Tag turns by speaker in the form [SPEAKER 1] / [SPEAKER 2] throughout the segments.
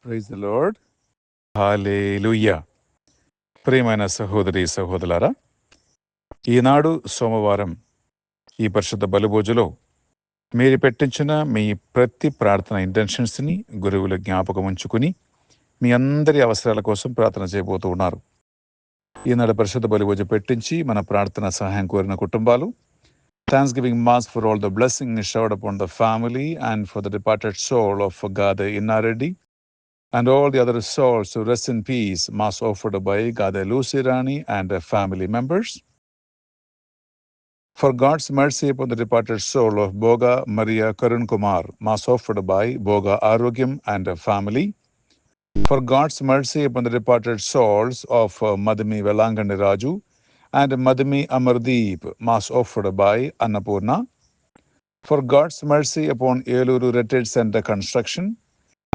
[SPEAKER 1] Praise the lord. హల్లెలూయా. ప్రియమైన సహోదరి సహోదరులారా, ఈనాడు సోమవారం ఈ పరిశుద్ధ బలిభోజులో మీరు పెట్టించిన మీ ప్రతి ప్రార్థన ఇంటెన్షన్స్ని గురువులు జ్ఞాపకం ఉంచుకుని మీ అందరి అవసరాల కోసం ప్రార్థన చేయబోతూ ఉన్నారు. ఈనాడు పరిశుద్ధ బలిభోజ పెట్టించి మన ప్రార్థన సహాయం కోరిన కుటుంబాలు, thanksgiving mass for all the blessing showered upon the family and for the departed soul of Gade Innareddy and all the other souls to rest in peace, mass offered by Gade Lucy Rani and their family members. For God's mercy upon the departed soul of Boga Maria Karun Kumar, mass offered by Boga Arogyam and her family. For God's mercy upon the departed souls of Madhumi Velangani Raju and Madhumi Amardeep, mass offered by Annapurna. For God's mercy upon Eluru Retreat Center construction,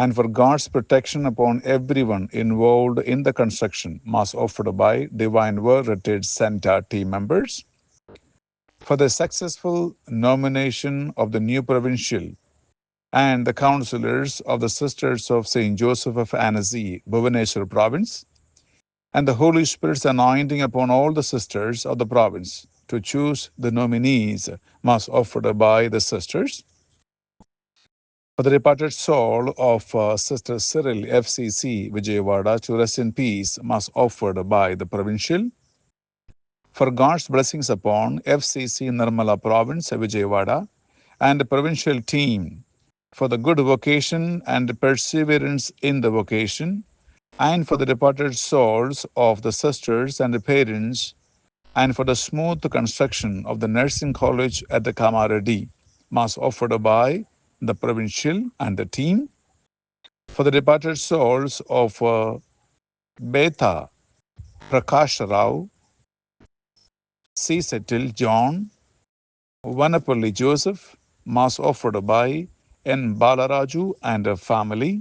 [SPEAKER 1] and for God's protection upon everyone involved in the construction, mass offered by Divine Word Retreat Center team members. For the successful nomination of the new provincial and the councillors of the Sisters of St. Joseph of Annecy, Bhubaneswar province, and the Holy Spirit's anointing upon all the sisters of the province to choose the nominees, mass offered by the sisters. For the departed soul of Sister Cyril FCC Vijayawada to rest in peace, mass offered by the provincial. For God's blessings upon FCC Nirmala province Vijayawada and the provincial team, for the good vocation and perseverance in the vocation, and for the departed souls of the sisters and the parents, and for the smooth construction of the nursing college at the Kamaradi, mass offered by the provincial and the team. For the departed souls of Betha Prakash Rao, C. Settle John, Vanapalli Joseph, mass offered by N. Balaraju and her family.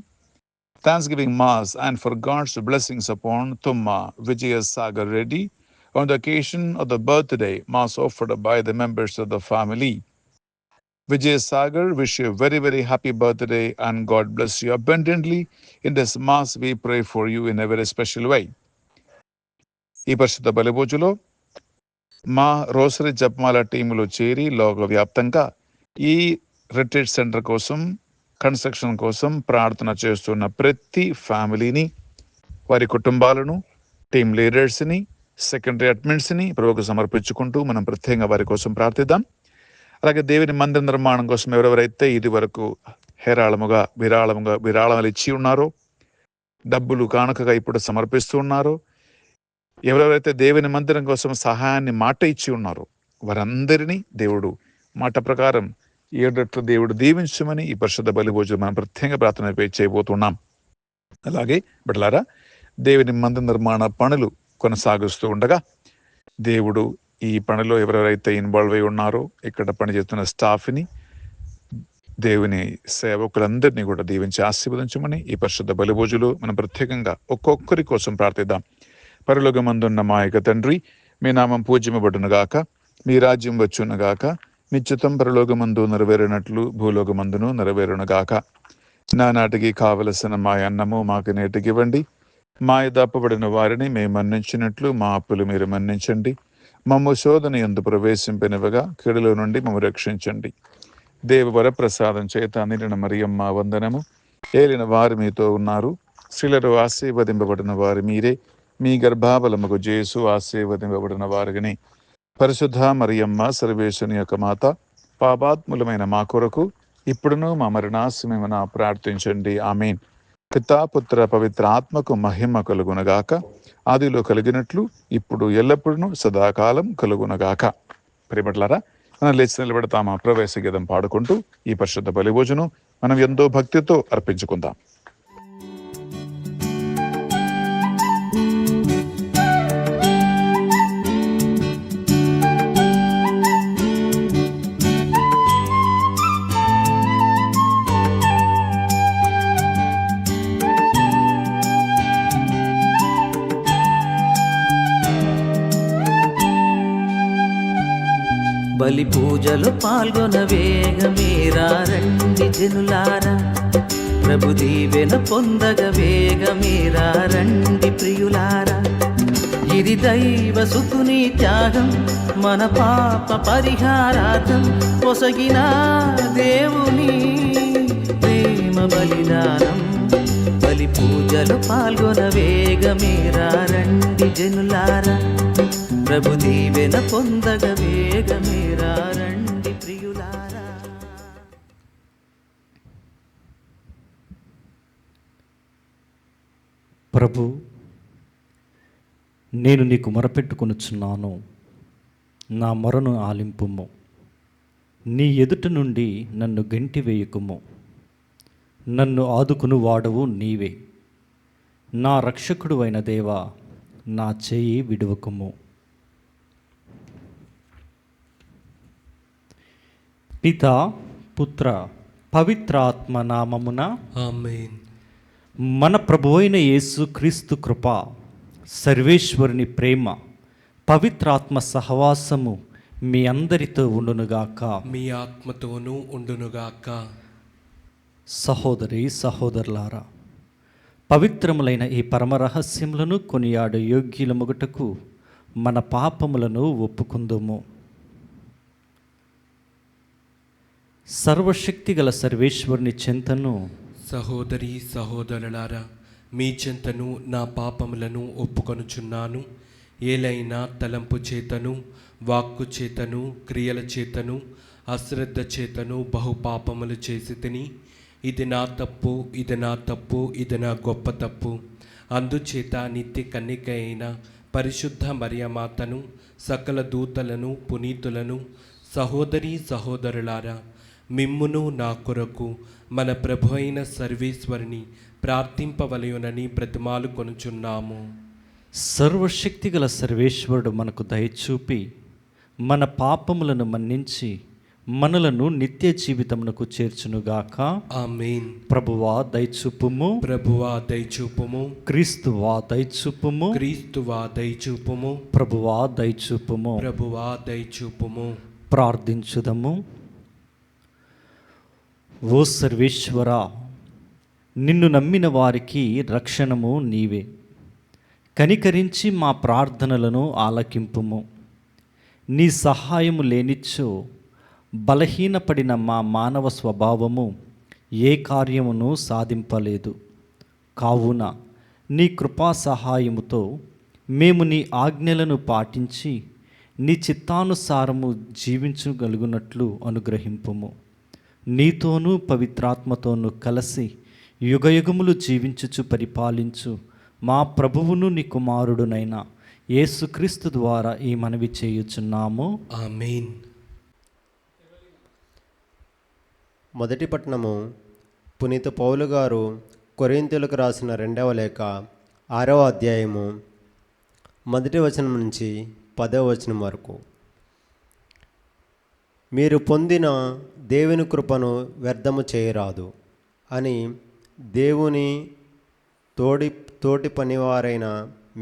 [SPEAKER 1] Thanksgiving mass and for God's blessings upon Tumma Vijaya Sagar Reddy on the occasion of the birthday, mass offered by the members of the family. Vijay Sagar, wish you a very, very happy birthday and God bless you abundantly. In this mass, we pray for you in a very special way. ఈ పరిశుద్ధ బలిభోజులో మా rosary జపమాల టీములో చేరి లోక వ్యాప్తంగా ఈ retreat centre కోసం, construction కోసం ప్రార్థన చేస్తున్న ప్రతి ఫ్యామిలీని, వారి కుటుంబాలను, టీమ్ లీడర్స్ని, సెకండరీ అడ్మిన్స్ని ప్రభువుకు సమర్పించుకుంటూ మనం ప్రత్యేకంగా వారి కోసం ప్రార్థిద్దాం. అలాగే దేవుని మందిర నిర్మాణం కోసం ఎవరెవరైతే ఇది వరకు హేరాళముగా విరాళాలు ఇచ్చి ఉన్నారో, డబ్బులు కానుకగా ఇప్పుడు సమర్పిస్తూ ఉన్నారో, ఎవరెవరైతే దేవుని మందిరం కోసం సహాయాన్ని మాట ఇచ్చి ఉన్నారో వారందరినీ దేవుడు మాట ప్రకారం 7 రెట్లు దేవుడు దీవించమని ఈ పరిశుద్ధ బలిభోజనం మనం ప్రత్యేకంగా ప్రార్థన చేయబోతున్నాం. అలాగే బిడ్డలారా, దేవుని మందిర నిర్మాణ పనులు కొనసాగిస్తూ ఉండగా దేవుడు ఈ పనిలో ఎవరెవరైతే ఇన్వాల్వ్ అయి ఉన్నారో, ఇక్కడ పనిచేస్తున్న స్టాఫ్ని, దేవుని సేవకులందరినీ కూడా దీవించి ఆశీర్వదించమని ఈ పరిశుద్ధ బలిభోజులు మనం ప్రత్యేకంగా ఒక్కొక్కరి కోసం ప్రార్థిద్దాం. పరలోకమందున్న మా యొక్క తండ్రి, మీ నామం పూజ్యమబడునుగాక, మీ రాజ్యం వచ్చునుగాక, మీ చిత్తం పరలోకమందు నెరవేరినట్లు భూలోకమందును నెరవేరునుగాక. నానాటికి కావలసిన మా అన్నము మాకు నేటికివ్వండి, మా దప్పబడిన వారిని మేము మన్నించినట్లు మా అప్పులు మీరు మన్నించండి. మమ్ము శోధన యందు ప్రవేశింపనివ్వగా కీడులో నుండి మమ్ము రక్షించండి. దేవవర ప్రసాదం చేత నిండిన మరియమ్మ వందనము. ఏలిన వారు మీతో ఉన్నారు, స్త్రీలలో ఆశీర్వదింపబడిన వారు మీరే, మీ గర్భాబలముకు జేసు ఆశీర్వదింపబడిన వారుగని. పరిశుద్ధ మరియమ్మ సర్వేశ్వని యొక్క మాత, పాపాత్ములమైన మా కొరకు ఇప్పుడును మా మరణాసమయమున ప్రార్థించండి. ఆమేన్. పితా పుత్ర పవిత్ర ఆత్మకు మహిమ కలుగునగాక, ఆదిలో కలిగినట్లు ఇప్పుడు ఎల్లప్పుడూ సదాకాలం కలుగునగాక. ప్రియబట్లరా, మనం లేచి నిలబెడతామా ప్రవేశ గీతం పాడుకుంటూ ఈ పరిశుద్ధ బలిభోజనం మనం ఎంతో భక్తితో అర్పించుకుందాం.
[SPEAKER 2] బలి పూజలు పాల్గొన వేగమేరా రండి జనులారా, ప్రభు దీవెన పొందగ వేగమేరా రండి ప్రియులారా. ఇది దైవ సుతుని త్యాగం, మన పాప పరిహారార్థం పొసగిన దేవుని ప్రేమ బలిదానం. బలి పూజలు పాల్గొన వేగమేరా రండి జనులారా, ప్రభు దీవెన పొందగ వేగమేరా రండి ప్రియులారా.
[SPEAKER 3] ప్రభు, నేను నీకు మొరపెట్టుకొనుచున్నాను, నా మొరను ఆలింపుము. నీ ఎదుట నుండి నన్ను గెంటి వేయకుము. నన్ను ఆదుకును వాడవు నీవే. నా రక్షకుడు అయిన దేవా, నా చేయి విడువకుము. పితా, పుత్ర, పవిత్రాత్మ నామమున
[SPEAKER 4] ఆమేన్.
[SPEAKER 3] మన ప్రభు అయిన యేసు క్రీస్తు కృప, సర్వేశ్వరుని ప్రేమ, పవిత్రాత్మ సహవాసము మీ అందరితో ఉండునుగాక.
[SPEAKER 4] మీ ఆత్మతోనూ ఉండునుగాక.
[SPEAKER 3] సహోదరి సహోదరులారా, పవిత్రములైన ఈ పరమ రహస్యములను కొనియాడు యోగ్యుల మొగటకు మన పాపములను ఒప్పుకుందుము. సర్వశక్తిగల సర్వేశ్వరుని చెంతను
[SPEAKER 4] సహోదరి సహోదరులారా, మీ చెంతను నా పాపములను ఒప్పుకొనుచున్నాను. ఏలైనా తలంపు చేతను, వాక్కు చేతను, క్రియల చేతను, అశ్రద్ధ చేతను బహుపాపములు చేసి తిని, ఇది నా తప్పు, ఇది నా తప్పు, ఇది నా గొప్ప తప్పు. అందుచేత నిత్య కన్నిక అయిన పరిశుద్ధ మరియమాతను, సకల దూతలను, పునీతులను, సహోదరి సహోదరులారా, మిమ్మును నా కొరకు మన ప్రభు అయిన సర్వేశ్వరుని ప్రార్థింపవలయునని బ్రతిమాలు కొనుచున్నాము.
[SPEAKER 3] సర్వశక్తిగల సర్వేశ్వరుడు మనకు దయచూపి మన పాపములను మన్నించి మనలను నిత్య జీవితమునకు చేర్చునుగాక.
[SPEAKER 4] ఆమేన్.
[SPEAKER 3] ప్రభువా దయచూపుము.
[SPEAKER 4] ప్రభువా దయచూపుము.
[SPEAKER 3] క్రీస్తువా దయచూపుము.
[SPEAKER 4] క్రీస్తువా దయచూపుము.
[SPEAKER 3] ప్రభువా దయచూపుము.
[SPEAKER 4] ప్రభువా దయచూపుము.
[SPEAKER 3] ప్రార్థించుదము. ఓ సర్వేశ్వరా, నిన్ను నమ్మిన వారికి రక్షణము నీవే. కనికరించి మా ప్రార్థనలను ఆలకింపుము. నీ సహాయము లేనిచ్చో బలహీనపడిన మా మానవ స్వభావము ఏ కార్యమును సాధింపలేదు. కావున నీ కృపా సహాయముతో మేము నీ ఆజ్ఞలను పాటించి నీ చిత్తానుసారము జీవించగలుగునట్లు అనుగ్రహింపుము. నీతోనూ పవిత్రాత్మతోనూ కలిసి యుగయుగములు జీవించుచు పరిపాలించు మా ప్రభువును నీ కుమారుడునైన యేసుక్రీస్తు ద్వారా ఈ మనవి చేయుచున్నాము.
[SPEAKER 4] ఆమేన్.
[SPEAKER 5] మొదటి పట్టణము పునీత పౌలు గారు కొరింథీయులకు రాసిన 2వ లేఖ 6వ అధ్యాయము 1వ వచనం నుంచి 10వ వచనం వరకు. మీరు పొందిన దేవుని కృపను వ్యర్థము చేయరాదు అని దేవుని తోటి పనివారైన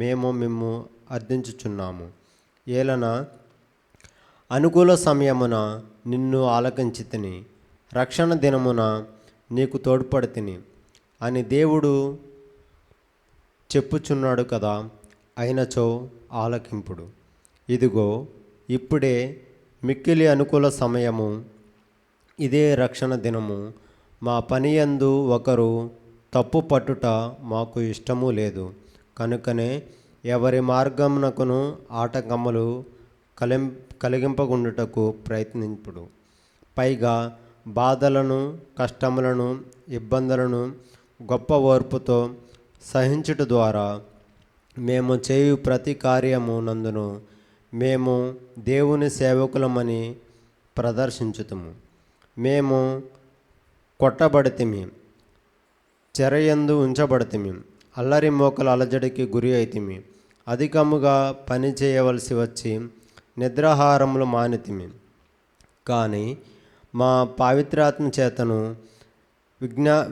[SPEAKER 5] మేము మిమ్ము అర్థించుచున్నాము. ఏలన అనుకూల సమయమున నిన్ను ఆలకించితిని, రక్షణ దినమున నీకు తోడ్పడితిని అని దేవుడు చెప్పుచున్నాడు కదా. అయినచో ఆలకింపుడు. ఇదిగో ఇప్పుడే మిక్కిలి అనుకూల సమయము, ఇదే రక్షణ దినము. మా పనియందు ఒకరు తప్పు పట్టుట మాకు ఇష్టము లేదు. కనుకనే ఎవరి మార్గమునకును ఆటంకములు కలిగింపకుండుటకు ప్రయత్నింపుడు. పైగా బాధలను, కష్టములను, ఇబ్బందులను గొప్ప ఓర్పుతో సహించుట ద్వారా మేము చేయు ప్రతి కార్యము నందును మేము దేవుని సేవకులమని ప్రదర్శించుతము. మేము కొట్టబడితిమి, చెరయందు ఉంచబడితిమి, అల్లరి మోకల అలజడికి గురి అయితిమి, అధికముగా పని చేయవలసి వచ్చి నిద్రాహారములు మానితిమి. కానీ మా పవిత్రాత్మ చేతను,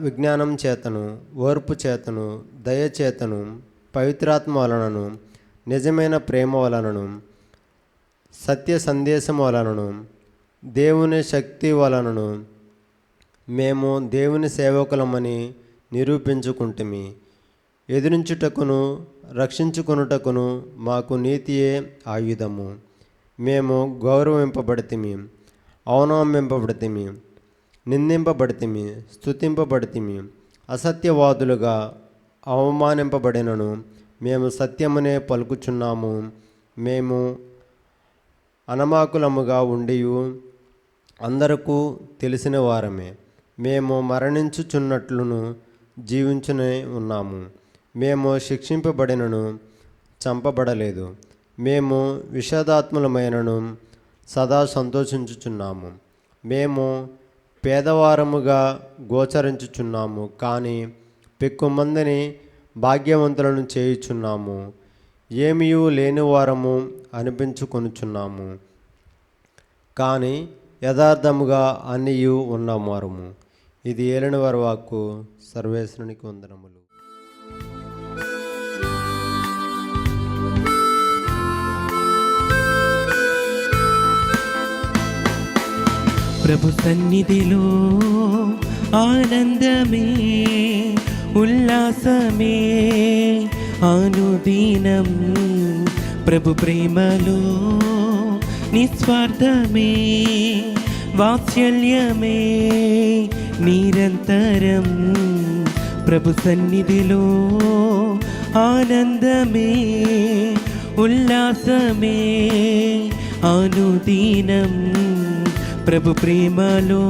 [SPEAKER 5] విజ్ఞానం చేతను, ఓర్పు చేతను, దయ చేతను, పవిత్రాత్మ వలనను, నిజమైన ప్రేమ వలనను, సత్య సందేశం వలనను దేవుని శక్తి వలనను మేము దేవుని సేవకులమని నిరూపించుకుంటుమి. ఎదిరించుటకును రక్షించుకొనుటకును మాకు నీతియే ఆయుధము. మేము గౌరవింపబడితిమి, అవమానింపబడితిమి, నిందింపబడితిమి, స్తుతింపబడితిమి. అసత్యవాదులుగా అవమానింపబడినను మేము సత్యమునే పలుకుచున్నాము. మేము అనమాకులముగా ఉండియు అందరకు తెలిసిన వారమే. మేము మరణించుచున్నట్లును జీవించునే ఉన్నాము. మేము శిక్షింపబడినను చంపబడలేదు. మేము విషాదాత్ములమైనను సదా సంతోషించుచున్నాము. మేము పేదవారముగా గోచరించుచున్నాము, కానీ పెక్కుమందిని భాగ్యవంతులను చేయుచున్నాము. ఏమీయూ లేనివారము అనిపించుకొనుచున్నాము, కానీ యథార్థముగా అన్నీయు ఉన్నవారము. ఇది ఏలినవారి వాక్కు. సర్వేశ్వరునికి వందనములు.
[SPEAKER 4] ప్రభు సన్నిధిలో ఆనందమే, ఉల్లాసమే అనుదినం. ప్రభు ప్రేమలో నిస్వార్థమే, వాత్సల్యమే నిరంతరం. ప్రభు సన్నిధిలో ఆనందమే, ఉల్లాసమే అనుదినం. ప్రభు ప్రేమలో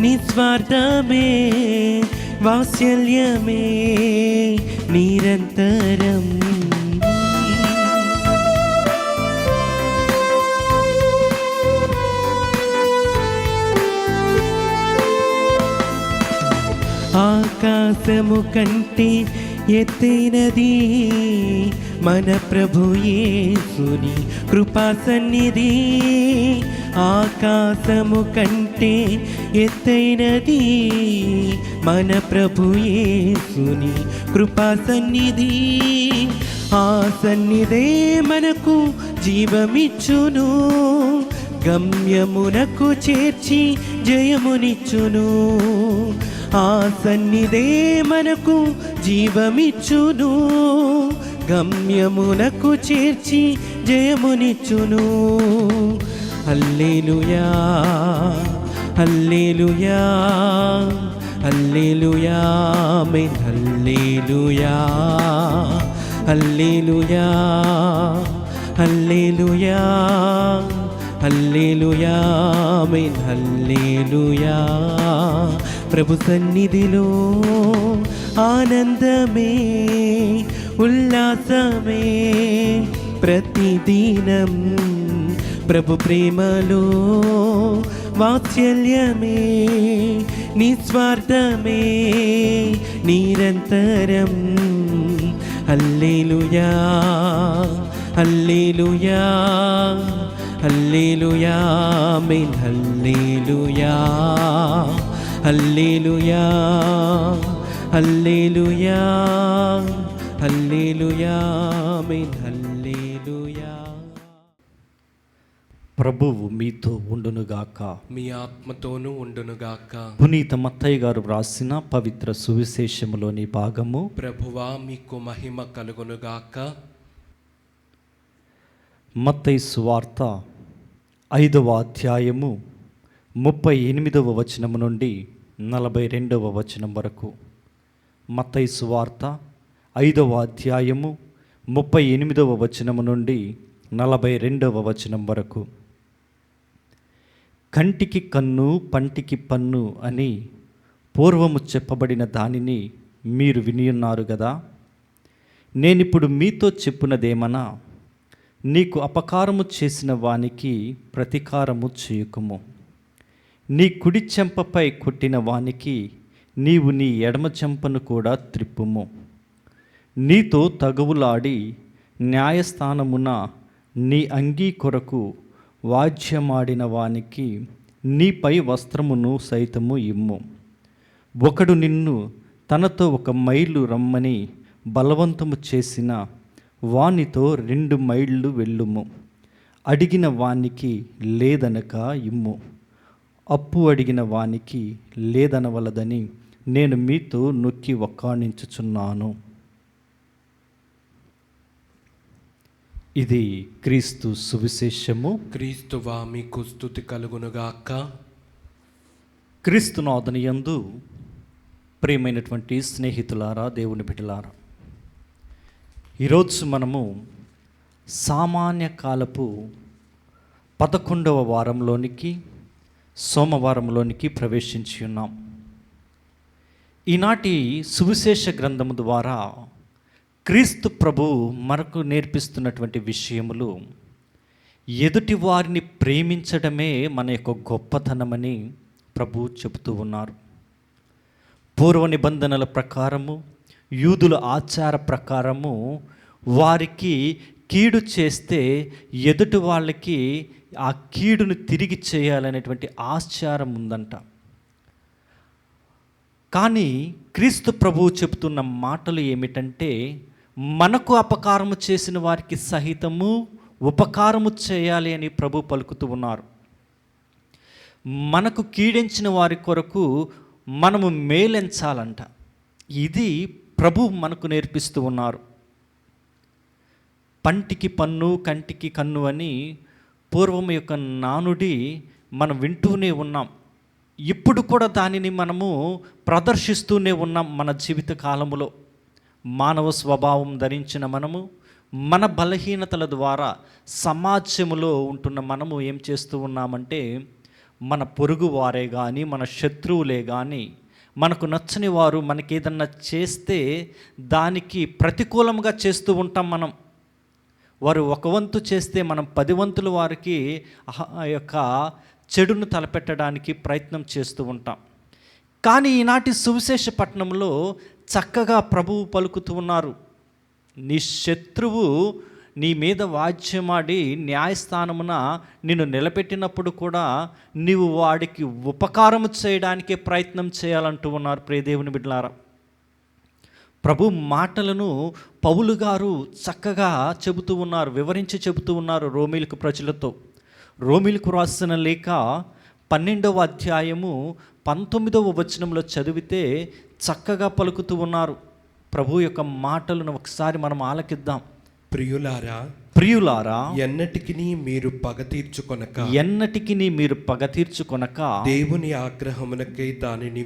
[SPEAKER 4] నిస్వార్థమే, వాత్సల్యమే నిరంతరం. ఆకాశము కంటే ఎత్తైనది మన ప్రభు యేసుని కృపా సన్నిధి. ఆకాశము కంటే ఎత్తైనది మన ప్రభు యేసుని కృపా సన్నిధి. ఆ సన్నిధే మనకు జీవమిచ్చును, గమ్యమునకు చేర్చి జయమునిచ్చును. ఆ సన్నిధే మనకు జీవమిచ్చును, గమ్యమునకు చేర్చి జయమునిచ్చును. హల్లెలూయా, హల్లెలూయా, హల్లెలూయా, ఆమేన్. హల్లెలూయా, హల్లెలూయా, హల్లెలూయా, హల్లెలూయా, ఆమేన్. హల్లెలూయా. ప్రభు సన్నిధిలో ఆనందమే, ఉల్లాసమే ప్రతిదినం. ప్రభు ప్రేమలో వాత్సల్యమే, నిస్వార్థమే నిరంతరం. హల్లెలూయా, హల్లెలూయా, హల్లెలూయా, ఆమేన్. హల్లెలూయా, హల్లెలూయా, హల్లెలూయా, హల్లెలూయా, ఆమేన్. హల్లెలూయా.
[SPEAKER 3] ప్రభువు మీతో ఉండునుగాక.
[SPEAKER 4] మీ ఆత్మతోనూ ఉండునుగాక.
[SPEAKER 3] పునీత మత్తయ్య గారు వ్రాసిన పవిత్ర సువిశేషములోని భాగము.
[SPEAKER 4] ప్రభువా మీకు మహిమ కలుగునుగాక.
[SPEAKER 3] మత్తయి సువార్త 5వ అధ్యాయము 38వ వచనము నుండి 42వ వచనం వరకు. మత్తయి సువార్త 5వ అధ్యాయము 38వ వచనము నుండి 42వ వచనం వరకు. కంటికి కన్ను పంటికి పన్ను అని పూర్వము చెప్పబడిన దానిని మీరు వినియున్నారు గదా. నేనిప్పుడు మీతో చెప్పునదేమనా, నీకు అపకారము చేసిన వానికి ప్రతీకారము చేయకుము. నీ కుడి చెంపపై కొట్టిన వానికి నీవు నీ ఎడమ చెంపను కూడా త్రిప్పుము. నీతో తగువులాడి న్యాయస్థానమున నీ అంగీ కొరకు వాద్యమాడిన వానికి నీపై వస్త్రమును సైతము ఇమ్ము. ఒకడు నిన్ను తనతో 1 మైలు రమ్మని బలవంతము చేసిన వానితో 2 మైళ్ళు వెళ్ళుము. అడిగిన వానికి లేదనక ఇమ్ము, అప్పు అడిగిన వానికి లేదనవలదని నేను మీతో నొక్కి వక్కాణించుచున్నాను. ఇది క్రీస్తు సువిశేషము.
[SPEAKER 4] క్రీస్తువా మీకు స్తుతి కలుగునుగాక.
[SPEAKER 3] క్రీస్తునాథుని యందు ప్రియమైనటువంటి స్నేహితులారా, దేవుని బిడ్డలారా, ఈరోజు మనము సామాన్య కాలపు 11వ వారంలోనికి, సోమవారంలోనికి ప్రవేశించి ఉన్నాం. ఈనాటి సువిశేష గ్రంథము ద్వారా క్రీస్తు ప్రభు మనకు నేర్పిస్తున్నటువంటి విషయములు ఎదుటి వారిని ప్రేమించడమే మన యొక్క గొప్పతనమని ప్రభు చెబుతూ ఉన్నారు. పూర్వ నిబంధనల ప్రకారము, యూదుల ఆచార ప్రకారము వారికి కీడు చేస్తే ఎదుటి వాళ్ళకి ఆ కీడును తిరిగి చేయాలనేటువంటి ఆచారం ఉందంట. కానీ క్రీస్తు ప్రభువు చెబుతున్న మాటలు ఏమిటంటే, మనకు అపకారము చేసిన వారికి సహితము ఉపకారము చేయాలి అని ప్రభు పలుకుతూ ఉన్నారు. మనకు కీడించిన వారి కొరకు మనము మేలెంచాలంట. ఇది ప్రభు మనకు నేర్పిస్తూ ఉన్నారు. పంటికి పన్ను, కంటికి కన్ను అని పూర్వం యొక్క నానుడి మనం వింటూనే ఉన్నాం. ఇప్పుడు కూడా దానిని మనము ప్రదర్శిస్తూనే ఉన్నాం. మన జీవిత కాలములో మానవ స్వభావం ధరించిన మనము, మన బలహీనతల ద్వారా సమాజంలో ఉంటున్న మనము ఏం చేస్తూ ఉన్నామంటే, మన పొరుగు వారే కానీ, మన శత్రువులే కానీ, మనకు నచ్చని వారు మనకేదన్నా చేస్తే దానికి ప్రతికూలంగా చేస్తూ ఉంటాం. మనం వారు ఒక వంతు చేస్తే మనం 10 వంతులు వారికి ఆ యొక్క చెడును తలపెట్టడానికి ప్రయత్నం చేస్తూ ఉంటాం. కానీ ఈనాటి సువిశేష పట్టణంలో చక్కగా ప్రభువు పలుకుతూ ఉన్నారు. నీ శత్రువు నీ మీద వాద్యమాడి న్యాయస్థానమున నిన్ను నిలబెట్టినప్పుడు కూడా నీవు వాడికి ఉపకారము చేయడానికే ప్రయత్నం చేయాలంటూ ఉన్నారు. ప్రియ దేవుని బిడ్డలారా, ప్రభు మాటలను పౌలు గారు చక్కగా చెబుతూ ఉన్నారు, వివరించి చెబుతూ ఉన్నారు రోమీలకు ప్రజలతో. రోమీలకు రాసిన లేఖ 12వ అధ్యాయము 19వ వచనంలో చదివితే చక్కగా పలుకుతూ ఉన్నారు. ప్రభు యొక్క మాటలను ఒకసారి మనం ఆలకిద్దాం. ప్రియులారా,
[SPEAKER 4] ఎన్నటికిని మీరు పగ తీర్చుకొనక దేవుని ఆగ్రహమునకై దానిని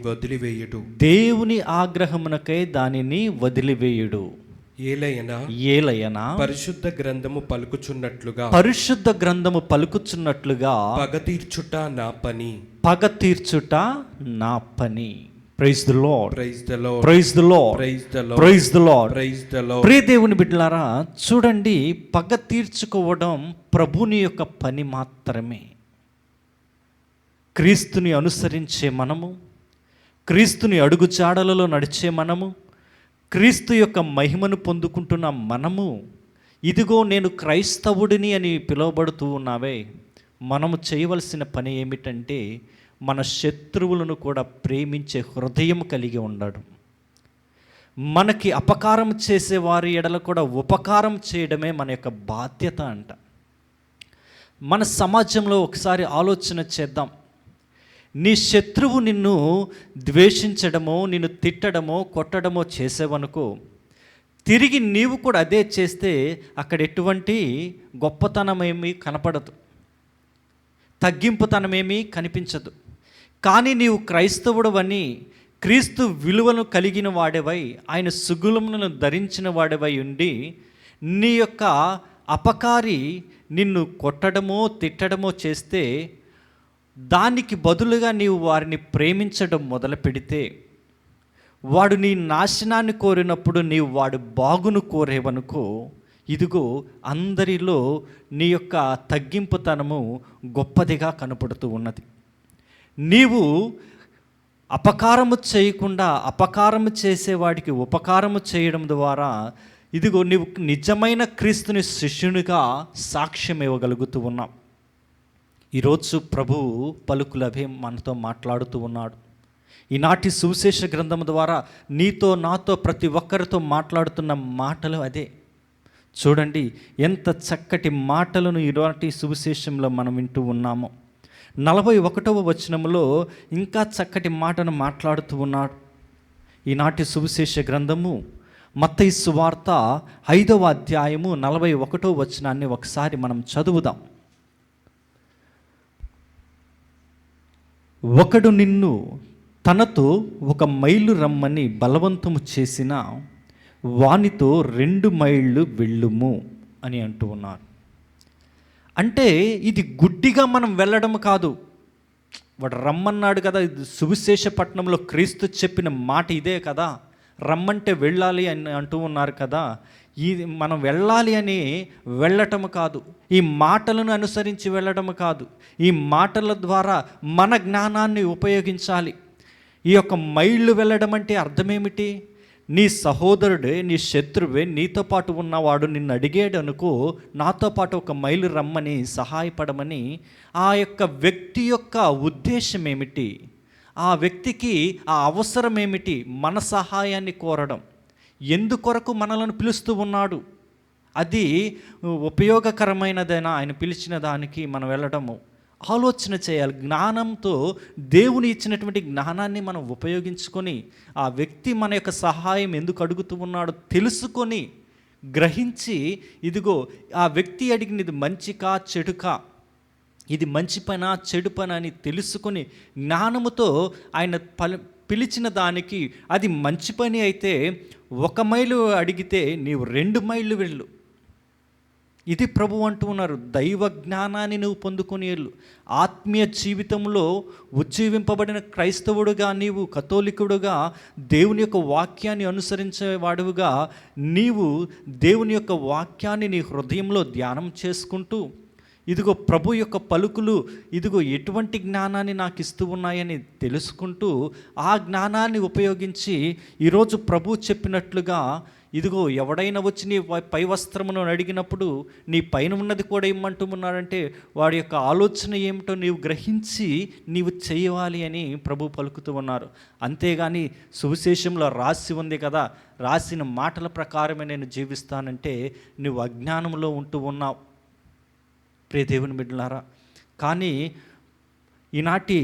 [SPEAKER 4] వదిలివేయుడు. ఏలయనా పరిశుద్ధ గ్రంథము పలుకుచున్నట్లుగా పగ తీర్చుట నా పని. Praise the lord, praise the lord, praise the lord. ప్రియ దేవుని బిడ్డలారా, చూడండి, పగ తీర్చుకోవడం ప్రభుని యొక్క పని మాత్రమే. క్రీస్తుని అనుసరించే మనము, క్రీస్తుని అడుగుజాడలలో నడిచే మనము, క్రీస్తు యొక్క మహిమను పొందుకుంటున్న మనము, ఇదిగో నేను క్రైస్తవుడిని అని పిలువబడుతూ ఉన్నావే, మనము చేయవలసిన పని ఏమిటంటే మన శత్రువులను కూడా ప్రేమించే హృదయం కలిగి ఉండడం. మనకి అపకారం చేసే వారి ఎడల కూడా ఉపకారం చేయడమే మన యొక్క బాధ్యత అంట. మన సమాజంలో ఒకసారి ఆలోచన చేద్దాం. నీ శత్రువు నిన్ను ద్వేషించడమో, నిన్ను తిట్టడమో, కొట్టడమో చేసేవనుకో, తిరిగి నీవు కూడా అదే చేస్తే అక్కడ ఎటువంటి గొప్పతనమేమీ కనపడదు, తగ్గింపుతనమేమీ కనిపించదు. కానీ నీవు క్రైస్తవుడవని, క్రీస్తు విలువను కలిగిన వాడేవై, ఆయన సుగుణములను ధరించిన వాడేవై ఉండి, నీ యొక్క అపకారి నిన్ను కొట్టడమో తిట్టడమో చేస్తే దానికి బదులుగా నీవు వారిని ప్రేమించడం మొదలు పెడితే, వాడు నీ నాశనాన్ని కోరినప్పుడు నీవు వాడు బాగును కోరేవనుకో, ఇదిగో అందరిలో నీ యొక్క తగ్గింపుతనము గొప్పదిగా కనపడుతూ ఉన్నది. నీవు అపకారము చేయకుండా అపకారము చేసేవాడికి ఉపకారము చేయడం ద్వారా ఇదిగో నీవు నిజమైన క్రీస్తుని శిష్యునిగా సాక్ష్యం ఇవ్వగలుగుతూ ఉన్నావు. ఈరోజు ప్రభువు పలుకులు అవే మనతో మాట్లాడుతూ ఉన్నాడు. ఈనాటి సువిశేష గ్రంథం ద్వారా నీతో నాతో ప్రతి ఒక్కరితో మాట్లాడుతున్న మాటలు అదే.
[SPEAKER 3] చూడండి ఎంత చక్కటి మాటలను ఈనాటి సువిశేషంలో మనం వింటూ ఉన్నాము. 41వ వచనంలో ఇంకా చక్కటి మాటను మాట్లాడుతూ ఉన్నాడు. ఈనాటి సువిశేష గ్రంథము మత్తయి సువార్త 5వ అధ్యాయము 41వ వచనాన్ని ఒకసారి మనం చదువుదాం. ఒకడు నిన్ను తనతో 1 మైలు రమ్మని బలవంతము చేసిన వానితో 2 మైళ్ళు వెళ్ళుము అని అంటూ ఉన్నారు. అంటే ఇది గుడ్డిగా మనం వెళ్ళడం కాదు. వాడు రమ్మన్నాడు కదా, ఇది సువిశేష పట్టణంలో క్రీస్తు చెప్పిన మాట ఇదే కదా, రమ్మంటే వెళ్ళాలి అని అంటూ ఉన్నారు కదా. ఇది మనం వెళ్ళాలి అని వెళ్ళటం కాదు, ఈ మాటలను అనుసరించి వెళ్ళడం కాదు, ఈ మాటల ద్వారా మన జ్ఞానాన్ని ఉపయోగించాలి. ఈ యొక్క మైళ్ళు వెళ్ళడం అంటే అర్థమేమిటి? నీ సహోదరుడే, నీ శత్రువే, నీతో పాటు ఉన్నవాడు నిన్ను అడిగాడు అనుకో, నాతో పాటు 1 మైలు రమ్మని, సహాయపడమని. ఆ యొక్క వ్యక్తి యొక్క ఉద్దేశం ఏమిటి? ఆ వ్యక్తికి ఆ అవసరం ఏమిటి? మన సహాయాన్ని కోరడం. ఎందుకొరకు మనలను పిలుస్తూ ఉన్నాడు? అది ఉపయోగకరమైనదైనా ఆయన పిలిచిన దానికి మనం వెళ్ళడము ఆలోచన చేయాలి. జ్ఞానంతో దేవుని ఇచ్చినటువంటి జ్ఞానాన్ని మనం ఉపయోగించుకొని ఆ వ్యక్తి మన యొక్క సహాయం ఎందుకు అడుగుతూ ఉన్నాడో తెలుసుకొని గ్రహించి, ఇదిగో ఆ వ్యక్తి అడిగినది మంచికా చెడుకా, ఇది మంచి పనా చెడు పనా అని తెలుసుకొని జ్ఞానముతో ఆయన పిలిచిన దానికి అది మంచి పని అయితే 1 మైలు అడిగితే నీవు 2 మైళ్ళు వెళ్ళు. ఇది ప్రభు అంటూ ఉన్నారు. దైవ జ్ఞానాన్ని నువ్వు పొందుకొని వెళ్ళు. ఆత్మీయ జీవితంలో ఉజ్జీవింపబడిన క్రైస్తవుడుగా, నీవు కథోలికుడుగా, దేవుని యొక్క వాక్యాన్ని అనుసరించేవాడుగా నీవు దేవుని యొక్క వాక్యాన్ని నీ హృదయంలో ధ్యానం చేసుకుంటూ, ఇదిగో ప్రభు యొక్క పలుకులు, ఇదిగో ఎటువంటి జ్ఞానాన్ని నాకు ఇస్తూ ఉన్నాయని తెలుసుకుంటూ ఆ జ్ఞానాన్ని ఉపయోగించి ఈరోజు ప్రభు చెప్పినట్లుగా, ఇదిగో ఎవడైనా వచ్చి నీ పై వస్త్రమును అడిగినప్పుడు నీ పైన ఉన్నది కూడా ఇమ్మంటూ ఉన్నాడంటే వాడి యొక్క ఆలోచన ఏమిటో నీవు గ్రహించి నీవు చేయాలి అని ప్రభు పలుకుతూ ఉన్నారు. అంతేగాని సువిశేషంలో రాసి ఉంది కదా, రాసిన మాటల ప్రకారమే నేను జీవిస్తానంటే నువ్వు అజ్ఞానంలో ఉంటూ ఉన్నావు ప్రియ దేవుని బిడ్డలారా. కానీ ఈనాటి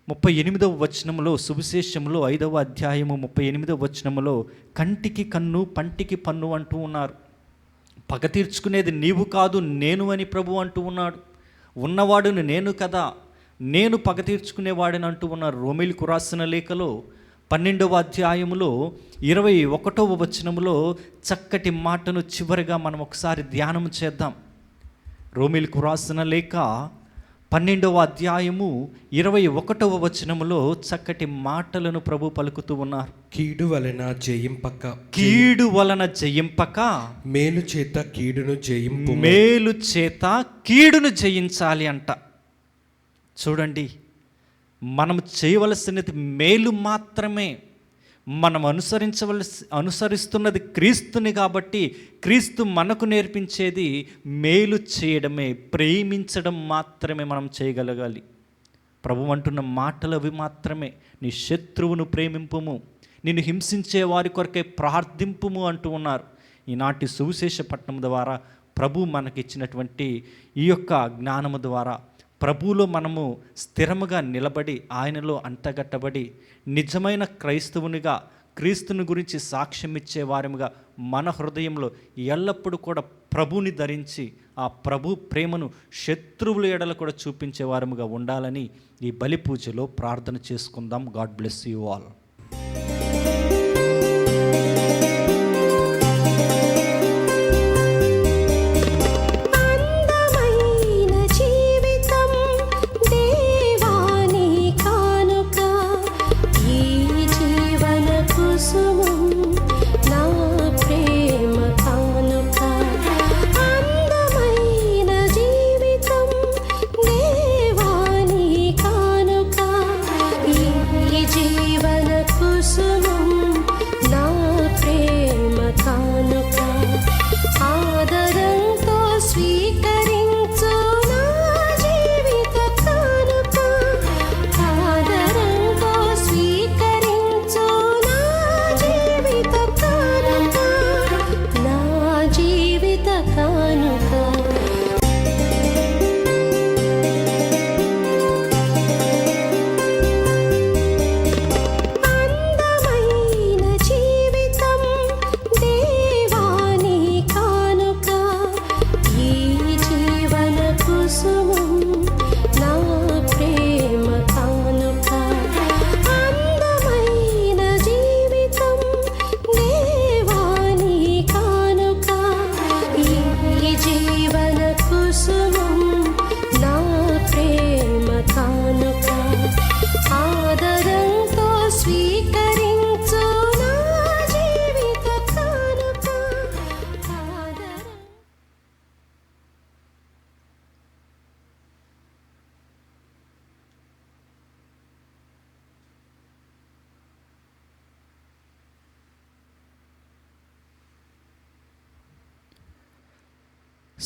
[SPEAKER 3] 38వ వచనంలో, సువిశేషంలో 5వ అధ్యాయము 38వ వచనంలో కంటికి కన్ను పంటికి పన్ను అంటూ ఉన్నారు. పగ తీర్చుకునేది నీవు కాదు నేను అని ప్రభు అంటూ ఉన్నాడు. ఉన్నవాడును నేను కదా, నేను పగ తీర్చుకునేవాడని అంటూ ఉన్నారు. రోమీయులకు రాసిన లేఖలో 12వ అధ్యాయములో 21వ వచనంలో చక్కటి మాటను చివరిగా మనం ఒకసారి ధ్యానం చేద్దాం. రోమీయులకు రాసిన లేఖ 12వ అధ్యాయము 21వ వచనములో చక్కటి మాటలను ప్రభు పలుకుతూ ఉన్నారు.
[SPEAKER 6] కీడు వలన జయింపక మేలు చేత కీడును జయింపు.
[SPEAKER 3] మేలు చేత కీడును జయించాలి అంట. చూడండి, మనం చేయవలసినది మేలు మాత్రమే. మనం అనుసరిస్తున్నది క్రీస్తుని కాబట్టి క్రీస్తు మనకు నేర్పించేది మేలు చేయడమే, ప్రేమించడం మాత్రమే మనం చేయగలగాలి. ప్రభు అంటున్న మాటలు అవి మాత్రమే. నీ శత్రువును ప్రేమింపుము, నిన్ను హింసించే వారి కొరకే ప్రార్థింపుము అంటూ ఉన్నారు. ఈనాటి సువిశేష పట్టణం ద్వారా ప్రభు మనకిచ్చినటువంటి ఈ యొక్క జ్ఞానము ద్వారా ప్రభువులో మనము స్థిరముగా నిలబడి ఆయనలో అంటగట్టబడి నిజమైన క్రైస్తవునిగా, క్రీస్తుని గురించి సాక్ష్యం ఇచ్చే వారముగా మన హృదయంలో ఎల్లప్పుడూ కూడా ప్రభుని ధరించి ఆ ప్రభు ప్రేమను శత్రువుల ఎడల కూడా చూపించే వారముగా ఉండాలని ఈ బలి పూజలో ప్రార్థన చేసుకుందాం. God bless you all.
[SPEAKER 7] జీవన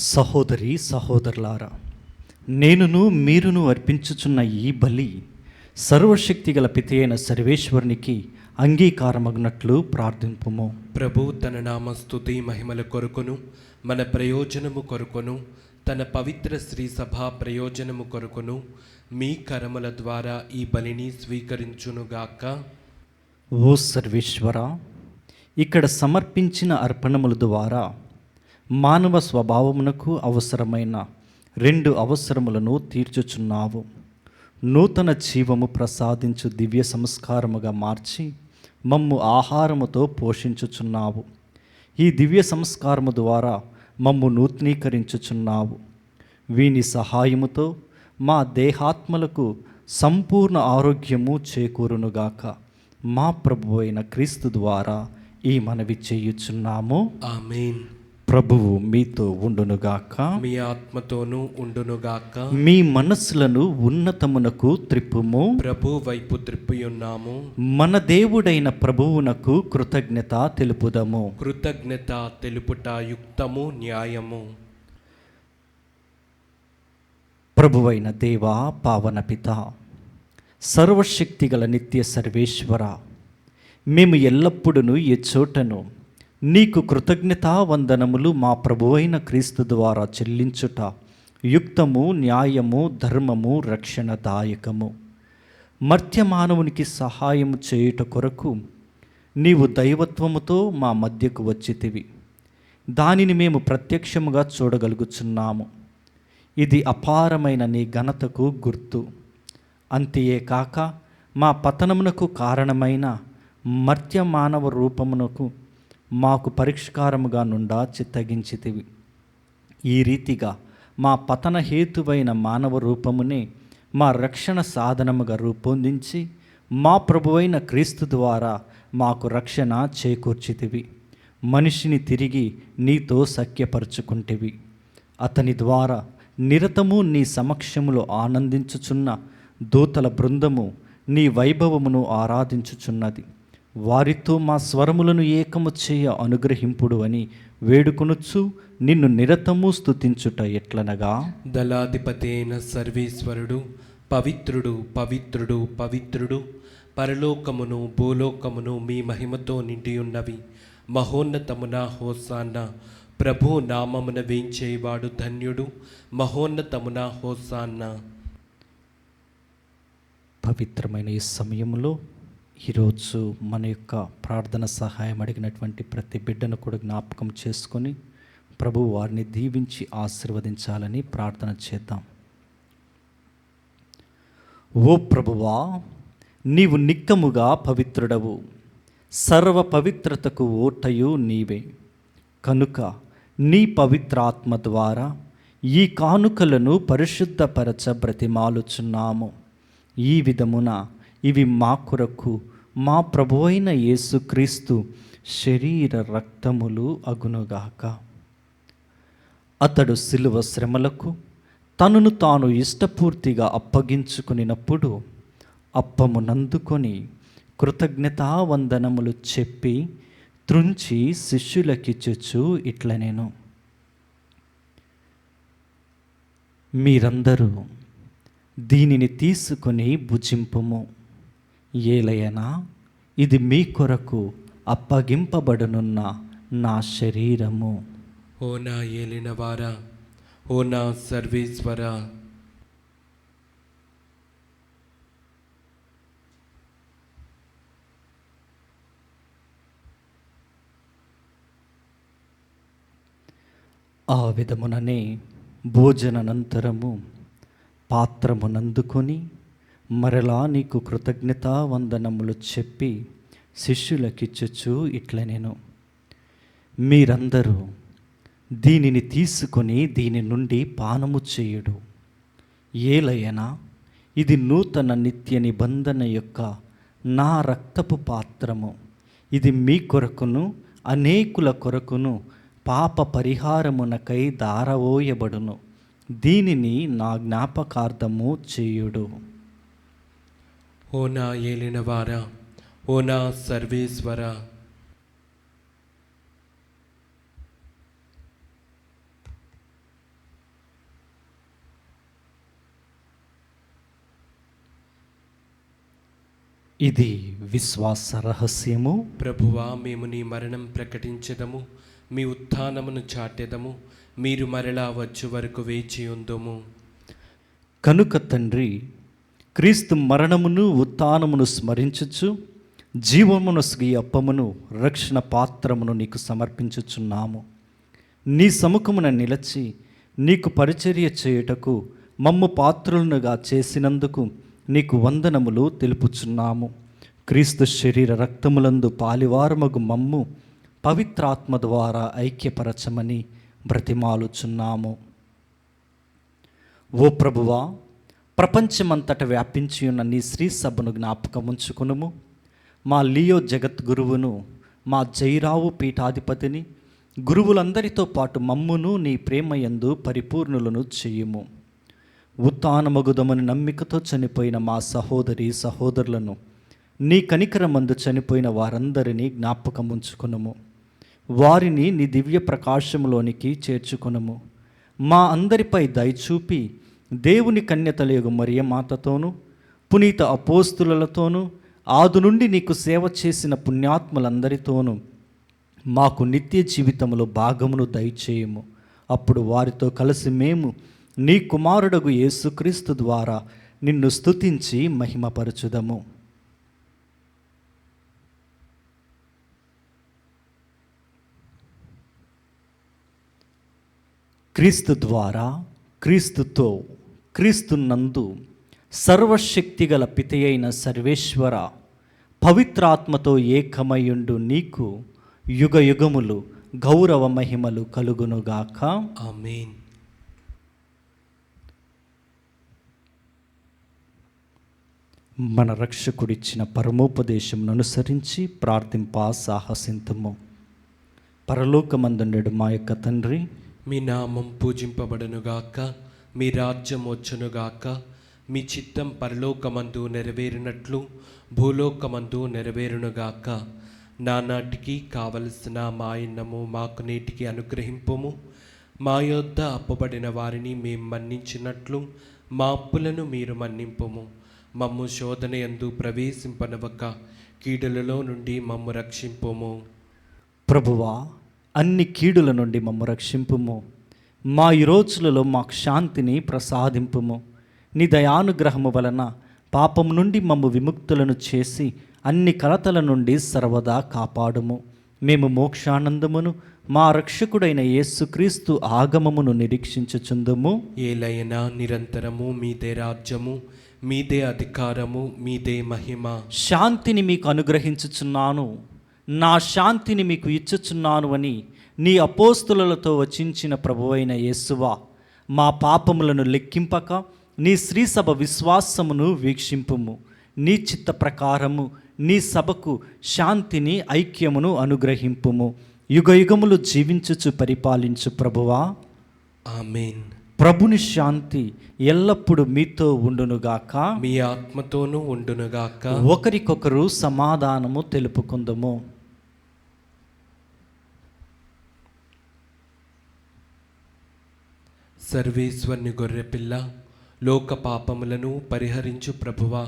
[SPEAKER 3] సహోదరి సహోదరులారా, నేనును మీరును అర్పించుచున్న ఈ బలి సర్వశక్తిగల పితి అయిన సర్వేశ్వరునికి అంగీకారమగినట్లు ప్రార్థింపుము.
[SPEAKER 6] ప్రభు తన నామ స్తుతి మహిమల కొరకును మన ప్రయోజనము కొరకును తన పవిత్ర శ్రీ సభా ప్రయోజనము కొరకును మీ కరముల ద్వారా ఈ బలిని స్వీకరించునుగాక.
[SPEAKER 3] ఓ సర్వేశ్వర, ఇక్కడ సమర్పించిన అర్పణముల ద్వారా మానవ స్వభావమునకు అవసరమైన 2 అవసరములను తీర్చుచున్నావు. నూతన జీవము ప్రసాదించు దివ్య సంస్కారముగా మార్చి మమ్ము ఆహారముతో పోషించుచున్నావు. ఈ దివ్య సంస్కారము ద్వారా మమ్ము నూతనీకరించుచున్నావు. వీని సహాయముతో మా దేహాత్మలకు సంపూర్ణ ఆరోగ్యము చేకూరునుగాక. మా ప్రభువు అయిన క్రీస్తు ద్వారా ఈ మనవి చేయుచున్నాము.
[SPEAKER 6] ఆమేన్.
[SPEAKER 3] ప్రభువు మీతో ఉండునుగాక.
[SPEAKER 6] మీ ఆత్మతోనూ ఉండునుగాక.
[SPEAKER 3] మీ మనస్సులను ఉన్నతమునకు త్రిప్పుము.
[SPEAKER 6] ప్రభు వైపు త్రిప్పియున్నాము.
[SPEAKER 3] మన దేవుడైన ప్రభువునకు కృతజ్ఞత తెలుపుదము.
[SPEAKER 6] కృతజ్ఞత తెలుపుట యుక్తము, న్యాయము.
[SPEAKER 3] ప్రభువైన దేవా, పావన పిత, సర్వశక్తిగల నిత్య సర్వేశ్వర, మేము ఎల్లప్పుడూ ఏ చోటను నీకు కృతజ్ఞతా వందనములు మా ప్రభువైన క్రీస్తు ద్వారా చెల్లించుట యుక్తము, న్యాయము, ధర్మము, రక్షణదాయకము. మర్త్య మానవునికి సహాయము చేయుట కొరకు నీవు దైవత్వముతో మా మధ్యకు వచ్చితివి. దానిని మేము ప్రత్యక్షముగా చూడగలుగుచున్నాము. ఇది అపారమైన నీ ఘనతకు గుర్తు. అంతే కాక మా పతనమునకు కారణమైన మర్త్య మానవ రూపమునకు మాకు పరిష్కారముగా నుండా చిత్తగించితివి. ఈ రీతిగా మా పతన హేతువైన మానవ రూపమునే మా రక్షణ సాధనముగా రూపొందించి మా ప్రభువైన క్రీస్తు ద్వారా మాకు రక్షణ చేకూర్చితివి. మనిషిని తిరిగి నీతో సఖ్యపరుచుకుంటివి. అతని ద్వారా నిరతము నీ సమక్షములో ఆనందించుచున్న దూతల బృందము నీ వైభవమును ఆరాధించుచున్నది. వారితో మా స్వరములను ఏకము చేయ అనుగ్రహింపుడు అని వేడుకొనుచు నిన్ను నిరతము స్తుతించుట ఎట్లనగా,
[SPEAKER 6] దళాధిపతి అయిన సర్వేశ్వరుడు పవిత్రుడు, పవిత్రుడు, పవిత్రుడు, పరలోకమును భూలోకమును మీ మహిమతో నిండియున్నవి. మహోన్నతమున హోసాన్న. ప్రభు నామమున వేంచేవాడు ధన్యుడు. మహోన్నతమున హోసాన్న.
[SPEAKER 3] పవిత్రమైన ఈ సమయంలో ఈరోజు మన యొక్క ప్రార్థన సహాయం అడిగినటువంటి ప్రతి బిడ్డను కూడా జ్ఞాపకం చేసుకొని ప్రభు వారిని దీవించి ఆశీర్వదించాలని ప్రార్థన చేద్దాం. ఓ ప్రభువా, నీవు నిక్కముగా పవిత్రుడవు, సర్వ పవిత్రతకు ఓటయు నీవే. కనుక నీ పవిత్రాత్మ ద్వారా ఈ కానుకలను పరిశుద్ధపరచ బ్రతిమాలుచున్నాము. ఈ విధమున ఇవి మా కొరకు మా ప్రభువైన యేసుక్రీస్తు శరీర రక్తములు అగునుగాక. అతడు శిలువ శ్రమలకు తనను తాను ఇష్టపూర్తిగా అప్పగించుకునినప్పుడు అప్పమునందుకొని కృతజ్ఞతావందనములు చెప్పి త్రుంచి శిష్యులకిచ్చుచు ఇట్లనెను, మీరందరూ దీనిని తీసుకొని భుజింపుము. ఏలయనా ఇది మీ కొరకు అప్పగింపబడనున్న నా శరీరము.
[SPEAKER 6] ఓ నా ఏలినవారా, ఓ నా సర్వేశ్వరా,
[SPEAKER 3] ఆ విధముననే భోజనానంతరము పాత్రమునందుకొని మరలా నీకు కృతజ్ఞతావందనములు చెప్పి శిష్యులకిచ్చుచు ఇట్లనెను, మీరందరూ దీనిని తీసుకొని దీని నుండి పానము చేయుడు. ఏలయనా ఇది నూతన నిత్య నిబంధన యొక్క నా రక్తపు పాత్రము. ఇది మీ కొరకును అనేకుల కొరకును పాప పరిహారమునకై దారవోయబడును. దీనిని నా జ్ఞాపకార్థము చేయుడు.
[SPEAKER 6] ఓ నా ఏలినవారా, ఓ నా సర్వేశ్వరా,
[SPEAKER 3] ఇది విశ్వాస రహస్యము.
[SPEAKER 6] ప్రభువా, మేము నీ మరణం ప్రకటించెదము, మీ ఉత్థానమును చాటెదము, మీరు మరలా వచ్చు వరకు వేచి ఉందుము.
[SPEAKER 3] కనుక తండ్రి, క్రీస్తు మరణమును ఉత్థానమును స్మరించుచు జీవమునొసగి అప్పమును రక్షణ పాత్రమును నీకు సమర్పించుచున్నాము. నీ సముఖమున నిలచి నీకు పరిచర్య చేయుటకు మమ్ము పాత్రులనుగా చేసినందుకు నీకు వందనములు తెలుపుచున్నాము. క్రీస్తు శరీర రక్తములందు పాలివారమగు మమ్ము పవిత్రాత్మ ద్వారా ఐక్యపరచమని బ్రతిమాలుచున్నాము. ఓ ప్రభువా, ప్రపంచమంతట వ్యాపించి ఉన్న నీ శ్రీ సభను జ్ఞాపకముంచుకునుము. మా లియో జగద్గురువును, మా జైరావు పీఠాధిపతిని, గురువులందరితో పాటు మమ్మును నీ ప్రేమయందు పరిపూర్ణులను చేయుము. ఉత్థానమగుదమని నమ్మికతో చనిపోయిన మా సహోదరి సహోదరులను, నీ కనికరమందు చనిపోయిన వారందరినీ జ్ఞాపకముంచుకునుము. వారిని నీ దివ్య ప్రకాశములోనికి చేర్చుకునుము. మా అందరిపై దయచూపి దేవుని కన్యతలేగు మరియమాతతోనూ పునీత అపోస్తులతోనూ ఆది నుండి నీకు సేవ చేసిన పుణ్యాత్ములందరితోనూ మాకు నిత్య జీవితంలో భాగమును దయచేయము. అప్పుడు వారితో కలిసి మేము నీ కుమారుడగు యేసుక్రీస్తు ద్వారా నిన్ను స్తుతించి మహిమపరచుదము. క్రీస్తు ద్వారా, క్రీస్తుతో, క్రీస్తునందు సర్వశక్తిగల పితయైన సర్వేశ్వర, పవిత్రాత్మతో ఏకమయుండు నీకు యుగ యుగములు గౌరవ మహిమలు కలుగునుగాక.
[SPEAKER 6] ఆమేన్.
[SPEAKER 3] మన రక్షకుడిచ్చిన పరమోపదేశమును అనుసరించి ప్రార్థింప సాహసింతుము. పరలోకమందుండెడు మా యొక్క తండ్రి,
[SPEAKER 6] మీ నామం పూజింపబడునుగాక, మీ రాజ్యం వచ్చునుగాక, మీ చిత్తం పరలోకమందు నెరవేరినట్లు భూలోకమందు నెరవేరునుగాక. నానాటికి కావలసిన మా అన్నము మాకు నేటికి అనుగ్రహింపుము. మా యొద్ద అప్పుబడిన వారిని మేము మన్నించినట్లు మా అప్పులను మీరు మన్నింపుము. మమ్ము శోధన యందు ప్రవేశింపనవక కీడులలో నుండి మమ్ము రక్షింపుము.
[SPEAKER 3] ప్రభువా, అన్ని కీడుల నుండి మమ్ము రక్షింపుము. మా ఈ రోజులలో మాకు శాంతిని ప్రసాదింపుము. నీ దయానుగ్రహము వలన పాపం నుండి మమ్ము విముక్తులను చేసి అన్ని కలతల నుండి సర్వదా కాపాడుము. మేము మోక్షానందమును మా రక్షకుడైన యేసుక్రీస్తు ఆగమమును నిరీక్షించుచుందుము.
[SPEAKER 6] ఏలైనా నిరంతరము మీదే రాజ్యము, మీదే అధికారము, మీదే మహిమ.
[SPEAKER 3] శాంతిని మీకు అనుగ్రహించుచున్నాను, నా శాంతిని మీకు ఇచ్చుచున్నాను అని నీ అపోస్తులతో వచించిన ప్రభువైన యేసువా, మా పాపములను లెక్కింపక నీ శ్రీసభ విశ్వాసమును వీక్షింపుము. నీ చిత్త ప్రకారము నీ సభకు శాంతిని, ఐక్యమును అనుగ్రహింపుము. యుగ యుగములు జీవించుచు పరిపాలించు ప్రభువా.
[SPEAKER 6] ఆమేన్.
[SPEAKER 3] ప్రభుని శాంతి ఎల్లప్పుడూ మీతో ఉండునుగాక,
[SPEAKER 6] మీ ఆత్మతోనూ ఉండునుగాక.
[SPEAKER 3] ఒకరికొకరు సమాధానము తెలుపుకుందుము.
[SPEAKER 6] సర్వేశ్వరుని గొర్రెపిల్ల, లోక పాపములను పరిహరించు ప్రభువా,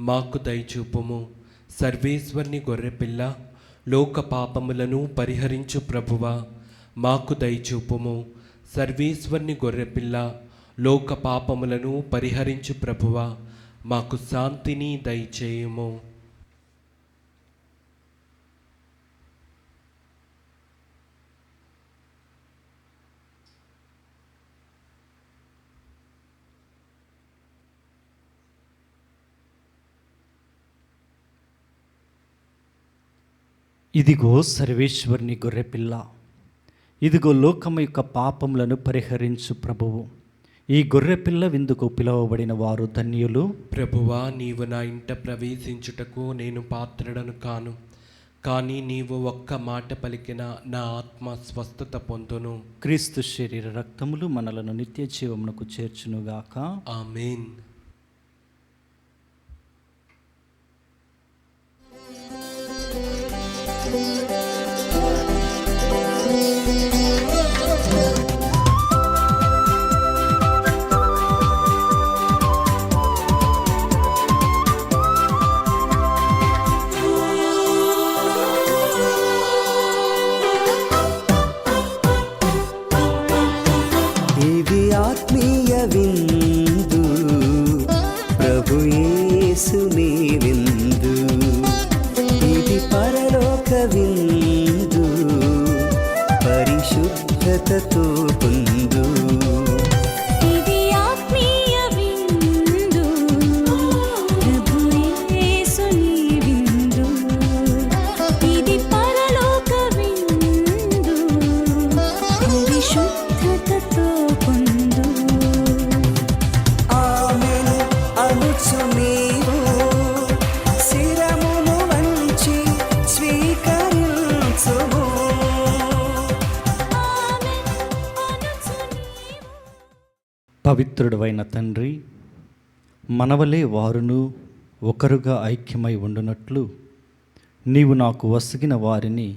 [SPEAKER 6] మాకు దయచూపుము. సర్వేశ్వరుని గొర్రెపిల్ల, లోక పాపములను పరిహరించు ప్రభువా, మాకు దయచూపుము. సర్వేశ్వరుని గొర్రెపిల్ల, లోక పాపములను పరిహరించు ప్రభువా, మాకు శాంతిని దయచేయుము.
[SPEAKER 3] ఇదిగో సర్వేశ్వరుని గొర్రెపిల్ల, ఇదిగో లోకము యొక్క పాపములను పరిహరించు ప్రభువు. ఈ గొర్రెపిల్ల విందుకు పిలువబడిన వారు ధన్యులు.
[SPEAKER 6] ప్రభువా, నీవు నా ఇంట ప్రవేశించుటకు నేను పాత్రుడను కాను, కానీ నీవు ఒక్క మాట పలికిన నా ఆత్మ స్వస్థత పొందును.
[SPEAKER 3] క్రీస్తు శరీర రక్తములు మనలను నిత్య జీవమునకు చేర్చునుగాక.
[SPEAKER 6] ఆమేన్.
[SPEAKER 2] యేసుని విందు, ఇది పరలోక విందు, పరిశుద్ధతతో పొందు.
[SPEAKER 7] ఇది ఆత్మీయ విందు, ప్రభు యేసుని విందు, ఇది పరలోక విందు, పరిశుద్ధతతో పొందు.
[SPEAKER 2] ఆమెను అనుచు నీవు శిరమును వంచి స్వీకరించుము.
[SPEAKER 3] పవిత్రుడవైన తండ్రి, మనవలే వారును ఒకరుగా ఐక్యమై ఉండునట్లు నీవు నాకు వసిగిన వారిని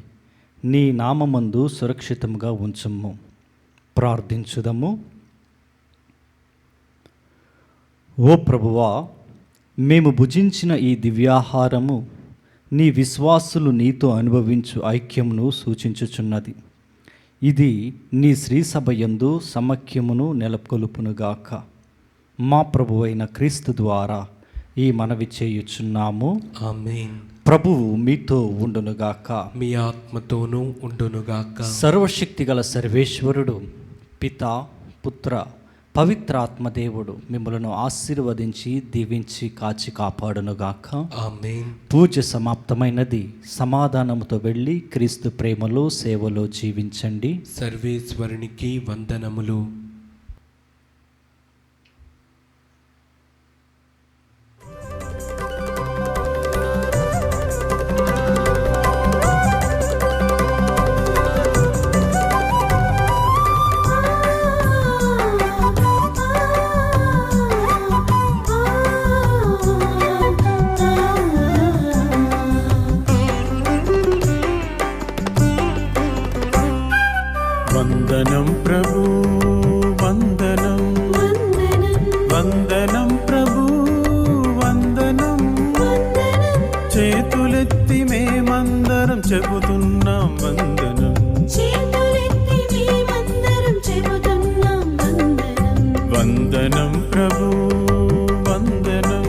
[SPEAKER 3] నీ నామమందు సురక్షితంగా ఉంచుము. ప్రార్థించుదము. ఓ ప్రభువా, మేము భుజించిన ఈ దివ్యాహారము నీ విశ్వాసులు నీతో అనుభవించు ఐక్యమును సూచించుచున్నది. ఇది నీ శ్రీసభ యందు సమైక్యమును నెలకొల్పునుగాక. మా ప్రభువైన క్రీస్తు ద్వారా ఈ మనవి చేయుచున్నాము.
[SPEAKER 6] ఆమేన్.
[SPEAKER 3] ప్రభువు మీతో ఉండునుగాక.
[SPEAKER 6] మీ ఆత్మతోనూ ఉండునుగాక.
[SPEAKER 3] సర్వశక్తిగల సర్వేశ్వరుడు పితా, పుత్ర, పవిత్రాత్మదేవుడు మిమ్మలను ఆశీర్వదించి దీవించి కాచి కాపాడునుగాక.
[SPEAKER 6] ఆమేన్.
[SPEAKER 3] పూజ సమాప్తమైనది. సమాధానముతో వెళ్ళి క్రీస్తు ప్రేమలో సేవలో జీవించండి.
[SPEAKER 6] సర్వేశ్వరునికి వందనములు.
[SPEAKER 8] వందనం ప్రభు, వందనం వందనం ప్రభు, వందనం. చేతులెత్తి మేమందరం చెబుతున్నాం వందనం. వందనం ప్రభు, వందనం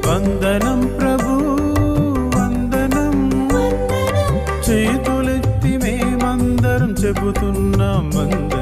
[SPEAKER 8] వందనం ప్రభు, వందనం. చేతులెత్తి మేమందరం చెబుతున్నాం వందనం.